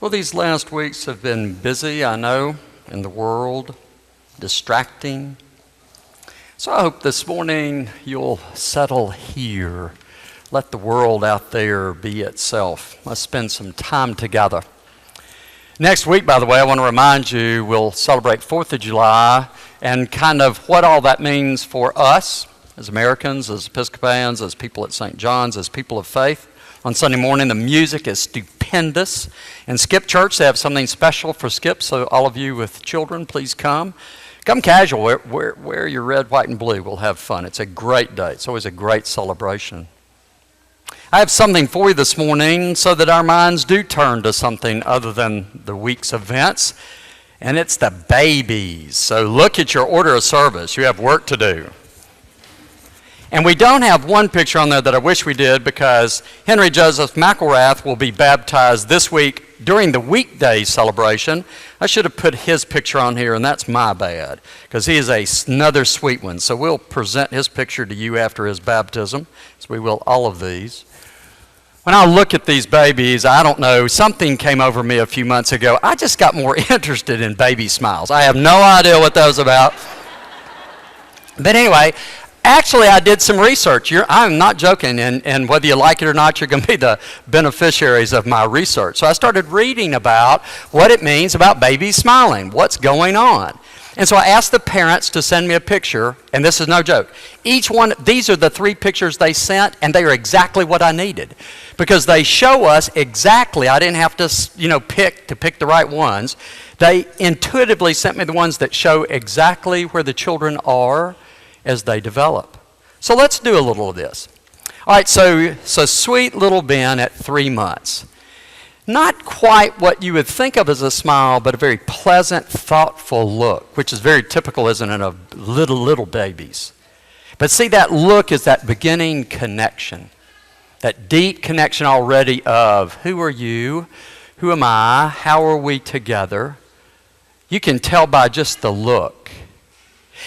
Well, these last weeks have been busy, I know, in the world, distracting. So I hope this morning you'll settle here. Let the world out there be itself. Let's spend some time together. Next week, by the way, I want to remind you, we'll celebrate 4th of July and kind of what all that means for us as Americans, as Episcopalians, as people at St. John's, as people of faith. On Sunday morning, the music is stupendous. In Skip Church, they have something special for Skip, so all of you with children, please come. Come casual. Wear your red, white, and blue. We'll have fun. It's a great day. It's always a great celebration. I have something for you this morning so that our minds do turn to something other than the week's events, and it's the babies. So look at your order of service. You have work to do. And we don't have one picture on there that I wish we did because Henry Joseph McElrath will be baptized this week during the weekday celebration. I should have put his picture on here, and that's my bad because he is another sweet one. So we'll present his picture to you after his baptism, as we will all of these. When I look at these babies, I don't know, something came over me a few months ago. I just got more interested in baby smiles. I have no idea what that was about. But anyway, actually, I did some research. I'm not joking, and whether you like it or not, you're going to be the beneficiaries of my research. So I started reading about what it means about babies smiling, what's going on. And so I asked the parents to send me a picture, and this is no joke. Each one, these are the 3 pictures they sent, and they are exactly what I needed. Because they show us exactly, I didn't have to, pick the right ones. They intuitively sent me the ones that show exactly where the children are as they develop. So let's do a little of this. All right, so sweet little Ben at 3 months. Not quite what you would think of as a smile, but a very pleasant, thoughtful look, which is very typical, isn't it, of little babies. But see, that look is that beginning connection, that deep connection already of who are you, who am I, how are we together. You can tell by just the look.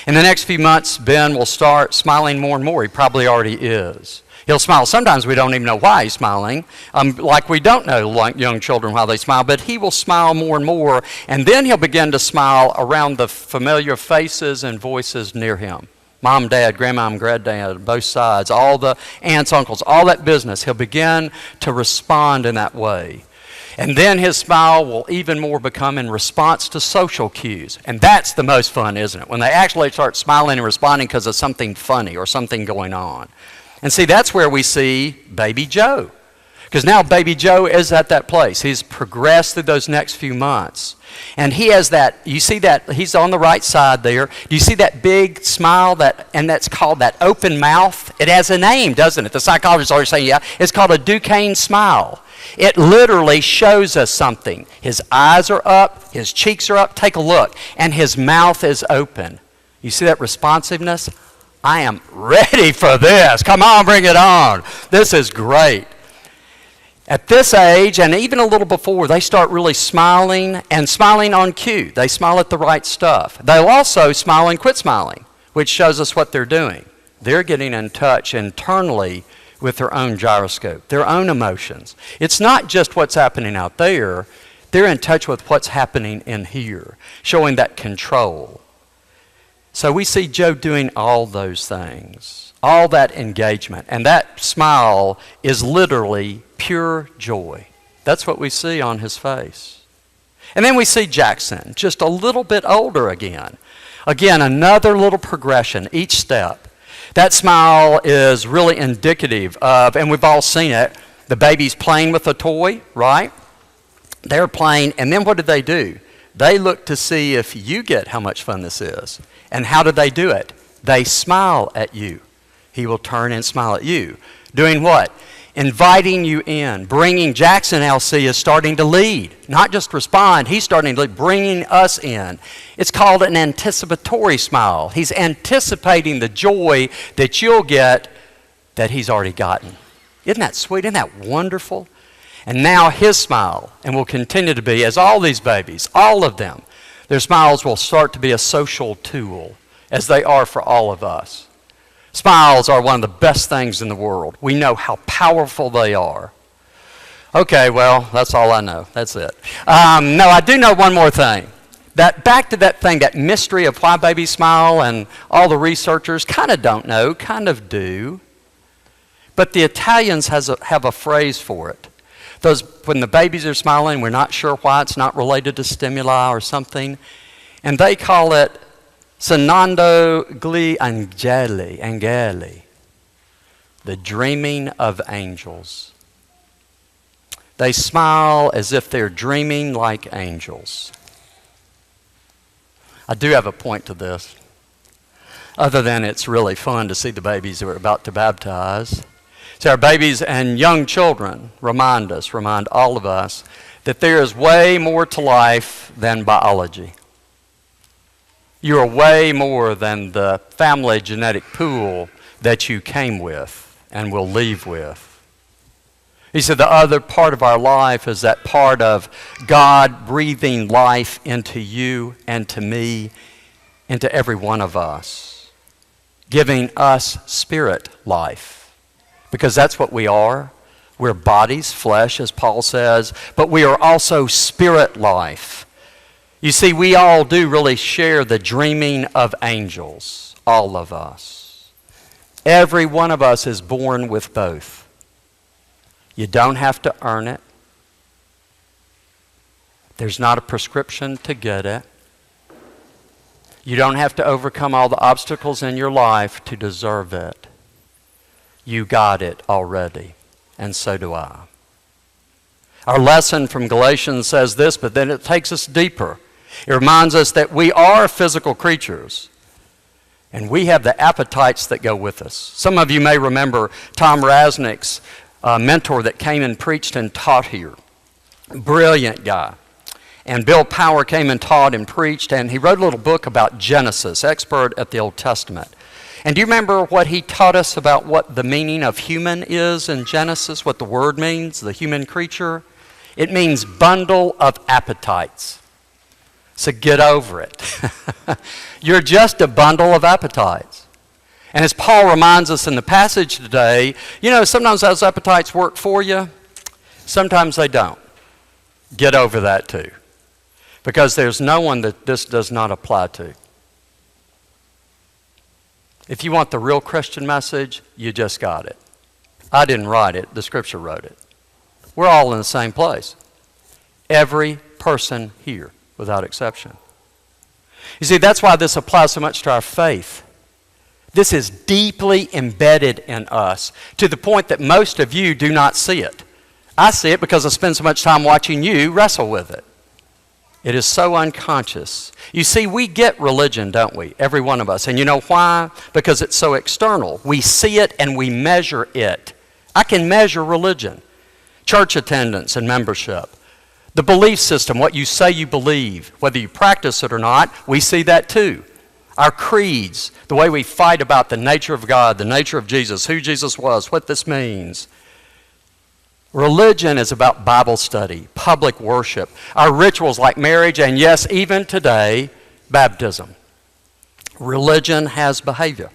In the next few months, Ben will start smiling more and more. He probably already is. He'll smile. Sometimes we don't even know why he's smiling, like we don't know like young children why they smile, but he will smile more and more, and then he'll begin to smile around the familiar faces and voices near him. Mom, Dad, Grandma, and Granddad, both sides, all the aunts, uncles, all that business. He'll begin to respond in that way. And then his smile will even more become in response to social cues. And that's the most fun, isn't it? When they actually start smiling and responding because of something funny or something going on. And see, that's where we see Baby Joe. Because now Baby Joe is at that place. He's progressed through those next few months. And he has that, you see that, he's on the right side there. You see that big smile, and that's called that open mouth? It has a name, doesn't it? The psychologists are saying, yeah, it's called a Duquesne smile. It literally shows us something. His eyes are up, his cheeks are up, take a look, and his mouth is open. You see that responsiveness? I am ready for this. Come on, bring it on. This is great. At this age, and even a little before, they start really smiling and smiling on cue. They smile at the right stuff. They'll also smile and quit smiling, which shows us what they're doing. They're getting in touch internally with their own gyroscope, their own emotions. It's not just what's happening out there. They're in touch with what's happening in here, showing that control. So we see Joe doing all those things, all that engagement, and that smile is literally pure joy. That's what we see on his face. And then we see Jackson, just a little bit older again. Again, another little progression, each step. That smile is really indicative of, and we've all seen it, the baby's playing with a toy, right? They're playing, and then what do? They look to see if you get how much fun this is. And how do they do it? They smile at you. He will turn and smile at you. Doing what? Inviting you in. Bringing Jackson, LC, is starting to lead. Not just respond, he's starting to lead, bringing us in. It's called an anticipatory smile. He's anticipating the joy that you'll get that he's already gotten. Isn't that sweet? Isn't that wonderful? And now his smile, and will continue to be, as all these babies, all of them, their smiles will start to be a social tool, as they are for all of us. Smiles are one of the best things in the world. We know how powerful they are. Okay, well, that's all I know. That's it. No, I do know one more thing. Back to that thing, that mystery of why babies smile, and all the researchers kind of don't know, kind of do. But the Italians have a phrase for it. When the babies are smiling, we're not sure why, it's not related to stimuli or something. And they call it sonando gli angeli, the dreaming of angels. They smile as if they're dreaming like angels. I do have a point to this, other than it's really fun to see the babies that we're about to baptize. So our babies and young children remind all of us, that there is way more to life than biology. You are way more than the family genetic pool that you came with and will leave with. He said the other part of our life is that part of God breathing life into you and to me, into every one of us, giving us spirit life. Because that's what we are. We're bodies, flesh, as Paul says, but we are also spirit life. You see, we all do really share the dreaming of angels, all of us. Every one of us is born with both. You don't have to earn it. There's not a prescription to get it. You don't have to overcome all the obstacles in your life to deserve it. You got it already, and so do I. Our lesson from Galatians says this, but then it takes us deeper. It reminds us that we are physical creatures, and we have the appetites that go with us. Some of you may remember Tom Rasnick's mentor that came and preached and taught here. Brilliant guy. And Bill Power came and taught and preached, and he wrote a little book about Genesis, expert at the Old Testament. And do you remember what he taught us about what the meaning of human is in Genesis, what the word means, the human creature? It means bundle of appetites. So get over it. You're just a bundle of appetites. And as Paul reminds us in the passage today, you know, sometimes those appetites work for you, sometimes they don't. Get over that too. Because there's no one that this does not apply to. If you want the real Christian message, you just got it. I didn't write it, the Scripture wrote it. We're all in the same place. Every person here, without exception. You see, that's why this applies so much to our faith. This is deeply embedded in us, to the point that most of you do not see it. I see it because I spend so much time watching you wrestle with it. It is so unconscious. You see, we get religion, don't we? Every one of us. And you know why? Because it's so external. We see it and we measure it. I can measure religion. Church attendance and membership. The belief system, what you say you believe, whether you practice it or not, we see that too. Our creeds, the way we fight about the nature of God, the nature of Jesus, who Jesus was, what this means. Religion is about Bible study, public worship, our rituals like marriage, and yes, even today, baptism. Religion has behavior.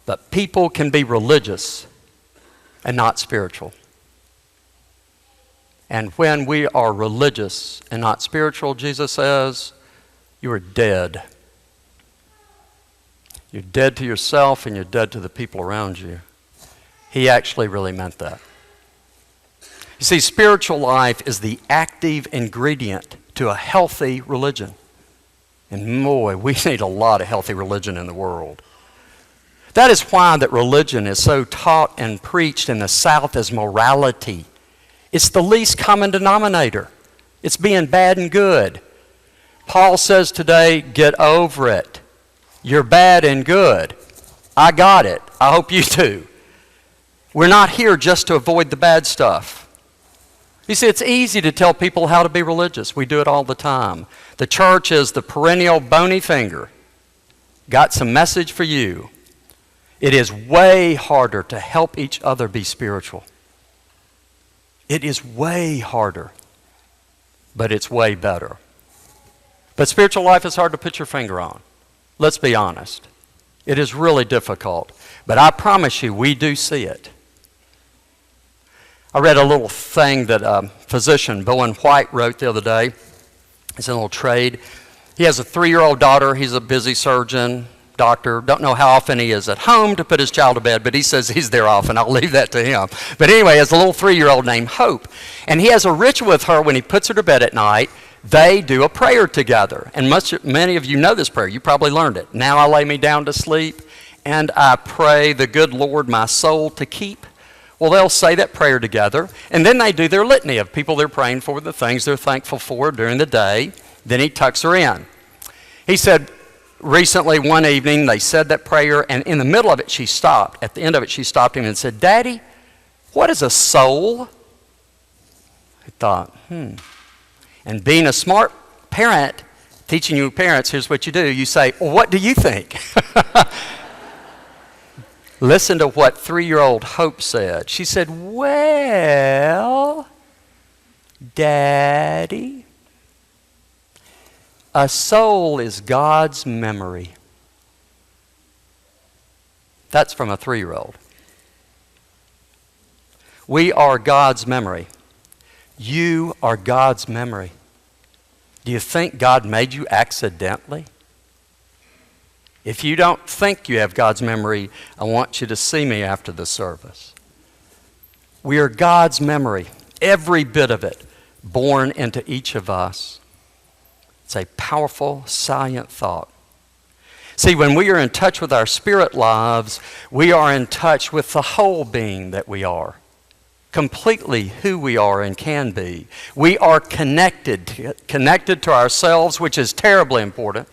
But people can be religious and not spiritual. And when we are religious and not spiritual, Jesus says, you are dead. You're dead to yourself and you're dead to the people around you. He actually really meant that. You see, spiritual life is the active ingredient to a healthy religion. And boy, we need a lot of healthy religion in the world. That is why that religion is so taught and preached in the South as morality. It's the least common denominator. It's being bad and good. Paul says today, get over it. You're bad and good. I got it. I hope you do. We're not here just to avoid the bad stuff. You see, it's easy to tell people how to be religious. We do it all the time. The church is the perennial bony finger. Got some message for you. It is way harder to help each other be spiritual. It is way harder, but it's way better. But spiritual life is hard to put your finger on. Let's be honest. It is really difficult. But I promise you, we do see it. I read a little thing that physician Bowen White wrote the other day. It's a little trade. He has a 3-year-old daughter. He's a busy surgeon, doctor. Don't know how often he is at home to put his child to bed, but he says he's there often. I'll leave that to him. But anyway, he has a little 3-year-old named Hope. And he has a ritual with her when he puts her to bed at night. They do a prayer together. And many of you know this prayer. You probably learned it. Now I lay me down to sleep, and I pray the good Lord my soul to keep. Well, they'll say that prayer together, and then they do their litany of people they're praying for, the things they're thankful for during the day. Then he tucks her in. He said recently one evening they said that prayer, and in the middle of it she stopped. At the end of it she stopped him and said, "Daddy, what is a soul?" He thought, And being a smart parent, teaching you parents, here's what you do. You say, "Well, what do you think?" Listen to what 3-year-old Hope said. She said, "Well, Daddy, a soul is God's memory." That's from a 3-year-old. We are God's memory. You are God's memory. Do you think God made you accidentally? If you don't think you have God's memory, I want you to see me after the service. We are God's memory, every bit of it, born into each of us. It's a powerful, salient thought. See, when we are in touch with our spirit lives, we are in touch with the whole being that we are, completely who we are and can be. We are connected to ourselves, which is terribly important,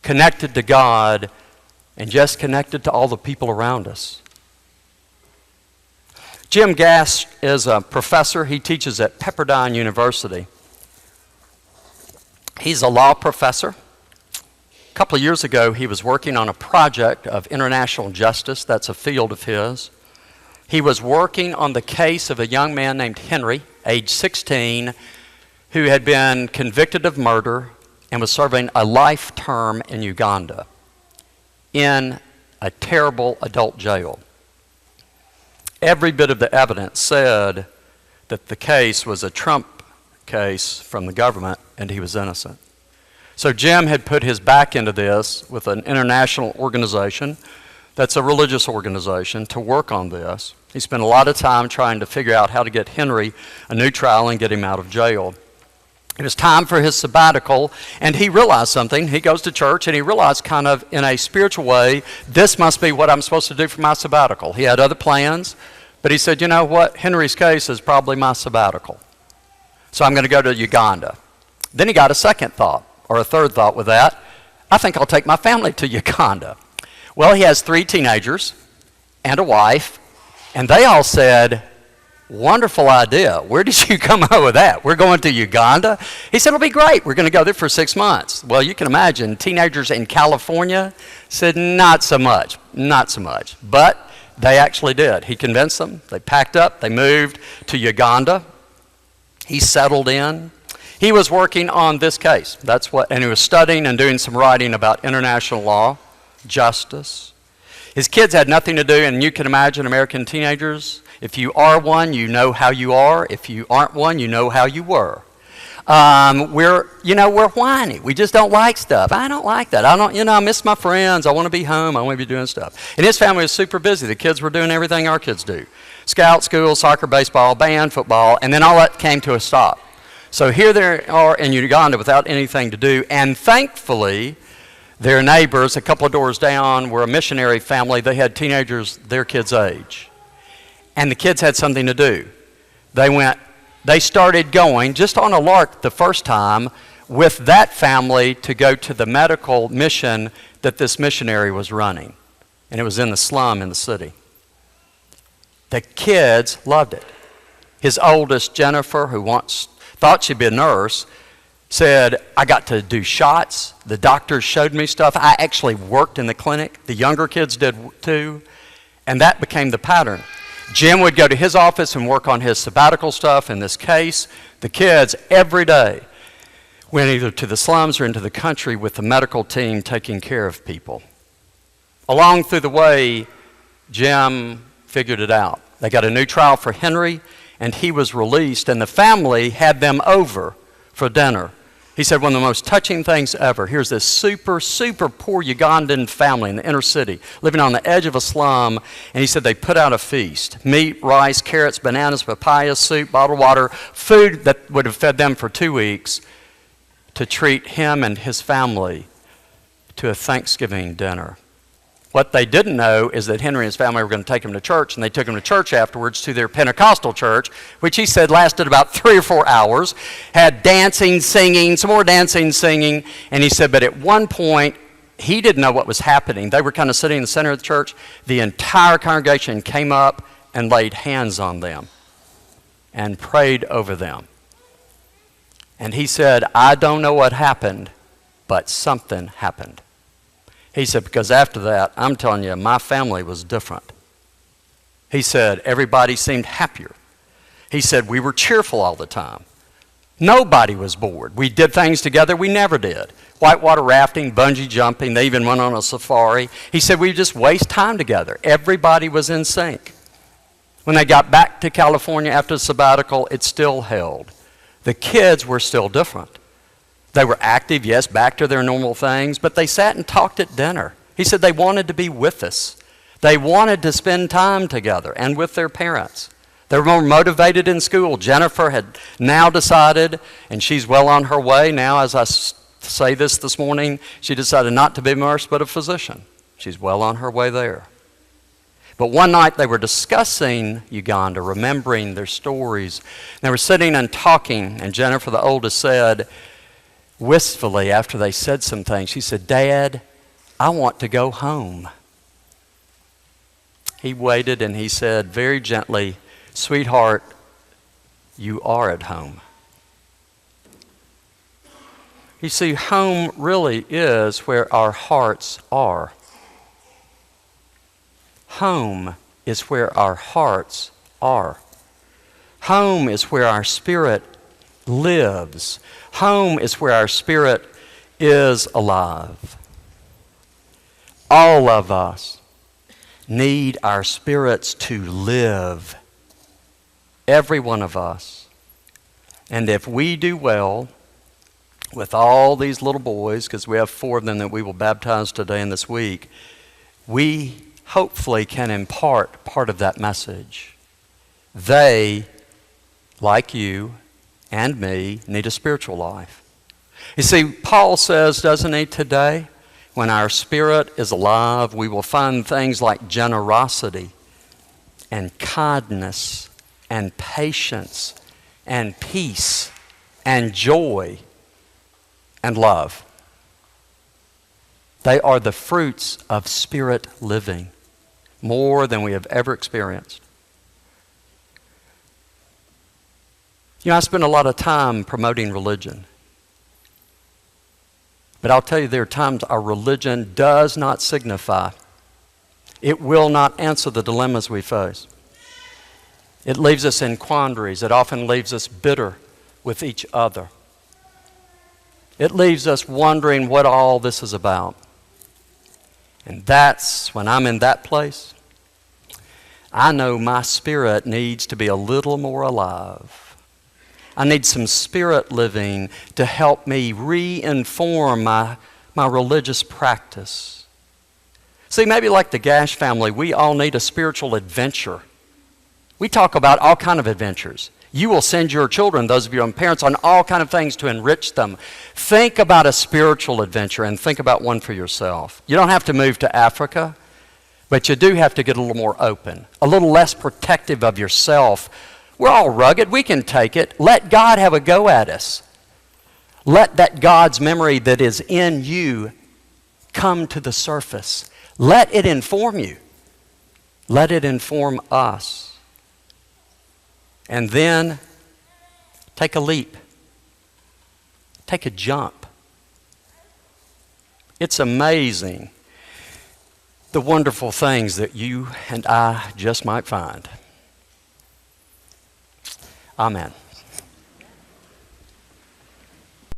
connected to God, and just connected to all the people around us. Jim Gass is a professor. He teaches at Pepperdine University. He's a law professor. A couple of years ago, he was working on a project of international justice. That's a field of his. He was working on the case of a young man named Henry, age 16, who had been convicted of murder and was serving a life term in Uganda in a terrible adult jail. Every bit of the evidence said that the case was a Trump case from the government and he was innocent. So Jim had put his back into this with an international organization that's a religious organization to work on this. He spent a lot of time trying to figure out how to get Henry a new trial and get him out of jail. It was time for his sabbatical, and he realized something. He goes to church, and he realized kind of in a spiritual way, this must be what I'm supposed to do for my sabbatical. He had other plans, but he said, you know what? Henry's case is probably my sabbatical. So I'm going to go to Uganda. Then he got a second thought, or a third thought with that. I think I'll take my family to Uganda. Well, he has 3 teenagers and a wife, and they all said, wonderful idea. Where did you come up with that? We're going to Uganda? He said, it'll be great. We're going to go there for 6 months. Well, you can imagine teenagers in California said, not so much. But they actually did. He convinced them. They packed up. They moved to Uganda. He settled in. He was working on this case. And he was studying and doing some writing about international law, justice. His kids had nothing to do, and you can imagine American teenagers. If you are one, you know how you are. If you aren't one, you know how you were. We're whiny. We just don't like stuff. I don't like that. I miss my friends. I want to be home. I want to be doing stuff. And his family was super busy. The kids were doing everything our kids do. Scout, school, soccer, baseball, band, football, and then all that came to a stop. So here they are in Uganda without anything to do, and thankfully, their neighbors, a couple of doors down, were a missionary family. They had teenagers their kids' age. And the kids had something to do. They started going, just on a lark the first time, with that family to go to the medical mission that this missionary was running. And it was in the slum in the city. The kids loved it. His oldest, Jennifer, who once thought she'd be a nurse, said, I got to do shots. The doctors showed me stuff. I actually worked in the clinic. The younger kids did too. And that became the pattern. Jim would go to his office and work on his sabbatical stuff. In this case, the kids every day went either to the slums or into the country with the medical team taking care of people. Along through the way, Jim figured it out. They got a new trial for Henry, and he was released, and the family had them over for dinner. He said one of the most touching things ever. Here's this super, super poor Ugandan family in the inner city, living on the edge of a slum, and he said they put out a feast. Meat, rice, carrots, bananas, papaya, soup, bottled water, food that would have fed them for 2 weeks, to treat him and his family to a Thanksgiving dinner. What they didn't know is that Henry and his family were going to take him to church, and they took him to church afterwards, to their Pentecostal church, which he said lasted about 3 or 4 hours, had dancing, singing, some more dancing, singing, and he said, but at one point, he didn't know what was happening. They were kind of sitting in the center of the church. The entire congregation came up and laid hands on them and prayed over them. And he said, I don't know what happened, but something happened. He said, because after that, I'm telling you, my family was different. He said, everybody seemed happier. He said, we were cheerful all the time. Nobody was bored. We did things together we never did. Whitewater rafting, bungee jumping, they even went on a safari. He said, we just waste time together. Everybody was in sync. When they got back to California after the sabbatical, it still held. The kids were still different. They were active, yes, back to their normal things, but they sat and talked at dinner. He said they wanted to be with us. They wanted to spend time together and with their parents. They were more motivated in school. Jennifer had now decided, and she's well on her way now, as I say this morning, she decided not to be a nurse but a physician. She's well on her way there. But one night they were discussing Uganda, remembering their stories. They were sitting and talking, and Jennifer, the oldest, said, wistfully, after they said some things, she said, Dad, I want to go home. He waited and he said very gently, sweetheart, you are at home. You see, home really is where our hearts are. Home is where our hearts are. Home is where our spirit lives. Home is where our spirit is alive. All of us need our spirits to live. Every one of us. And if we do well with all these little boys, because we have 4 of them that we will baptize today and this week, we hopefully can impart part of that message. They, like you and me, need a spiritual life. You see, Paul says, doesn't he, today, when our spirit is alive, we will find things like generosity and kindness and patience and peace and joy and love. They are the fruits of spirit living, more than we have ever experienced. You know, I spend a lot of time promoting religion. But I'll tell you, there are times our religion does not signify. It will not answer the dilemmas we face. It leaves us in quandaries. It often leaves us bitter with each other. It leaves us wondering what all this is about. And that's when I'm in that place, I know my spirit needs to be a little more alive. I need some spirit living to help me re-inform my religious practice. See, maybe like the Gash family, we all need a spiritual adventure. We talk about all kind of adventures. You will send your children, those of you who are parents, on all kind of things to enrich them. Think about a spiritual adventure and think about one for yourself. You don't have to move to Africa, but you do have to get a little more open, a little less protective of yourself. We're all rugged. We can take it. Let God have a go at us. Let that God's memory that is in you come to the surface. Let it inform you. Let it inform us. And then take a leap. Take a jump. It's amazing the wonderful things that you and I just might find. Amen.